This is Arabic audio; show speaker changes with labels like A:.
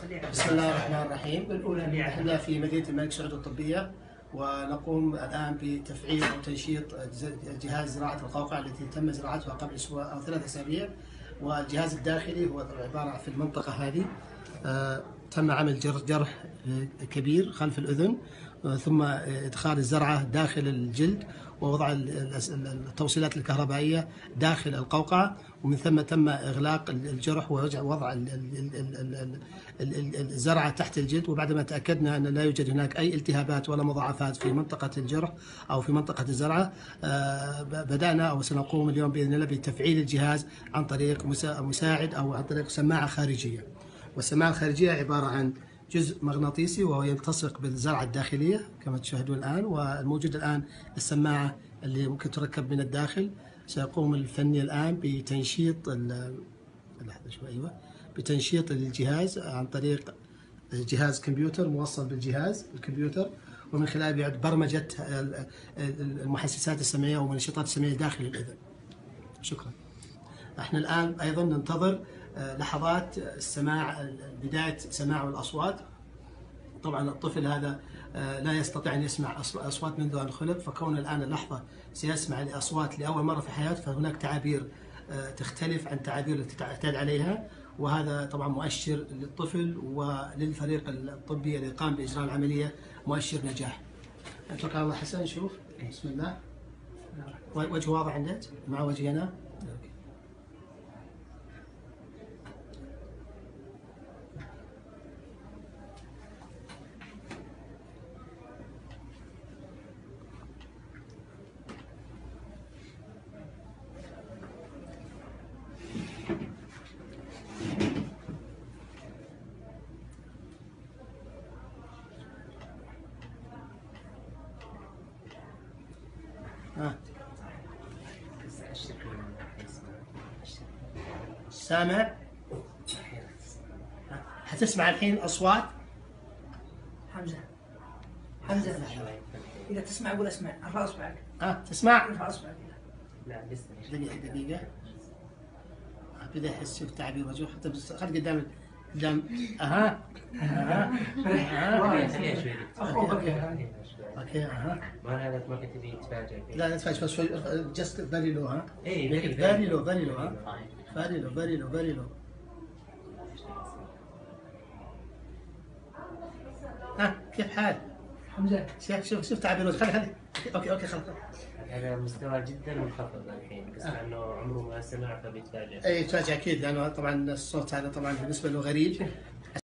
A: بسم الله الرحمن الرحيم. احنا في مدينة الملك سعود الطبية، ونقوم الآن بتفعيل أو تنشيط جهاز زراعة القوقعة التي تم زراعتها قبل أسبوع أو 3 أسابيع. والجهاز الداخلي هو عبارة في المنطقة هذه. تم عمل جرح كبير خلف الأذن، ثم إدخال الزرعة داخل الجلد ووضع التوصيلات الكهربائية داخل القوقعة، ومن ثم تم إغلاق الجرح ووضع الزرعة تحت الجلد. وبعدما تأكدنا أن لا يوجد هناك أي التهابات ولا مضاعفات في منطقة الجرح أو في منطقة الزرعة، بدأنا أو سنقوم اليوم بإذن الله بتفعيل الجهاز عن طريق مساعد أو عن طريق سماعة خارجية. والسماعة الخارجية عبارة عن جزء مغناطيسي وهو يلتصق بالزرعة الداخلية كما تشاهدون الآن، والموجود الآن السماعة اللي ممكن تركب من الداخل. سيقوم الفني الآن بتنشيط بتنشيط الجهاز عن طريق جهاز كمبيوتر موصل بالجهاز الكمبيوتر، ومن خلال يعد برمجة المحسسات السمعية والمنشطات السمعية داخل الأذن. شكرا. احنا الآن أيضا ننتظر لحظات السماع، بداية سماع الأصوات. طبعا الطفل هذا لا يستطيع أن يسمع أصوات منذ أن خلق، فكون الآن اللحظة سيسمع الأصوات لأول مرة في حياته، فهناك تعابير تختلف عن تعابير التي تعتاد عليها، وهذا طبعا مؤشر للطفل وللفريق الطبي اللي قام بإجراء العملية مؤشر نجاح. أتوقع الله حسن. نشوف. بسم الله. وجه واضح عندك مع وجهي أنا. سامع؟ حتسمع الحين أصوات؟
B: حمزة إذا تسمع قول اسمع، ارفع اصبعك.
A: تسمع؟
B: ارفع اصبعك.
C: لا لسه.
A: دقيقة. بدأ يحس في تعبير وجهه، حتى خل قدام. اوكي.
C: ما هذا ما كنت يتفاجئ.
A: لا تتفاجئ، بس شوي. جست فيري لو. فيري لو. كيف حال؟
B: حمزة
A: شوف تعبير وجهه. خلي. اوكي خلاص.
C: هذا مستوى جدا منخفض الحين، بس لانه عمره ما سمع فبيتفاجئ.
A: يتفاجئ اكيد، لانه طبعا الصوت هذا طبعا بالنسبه له غريب.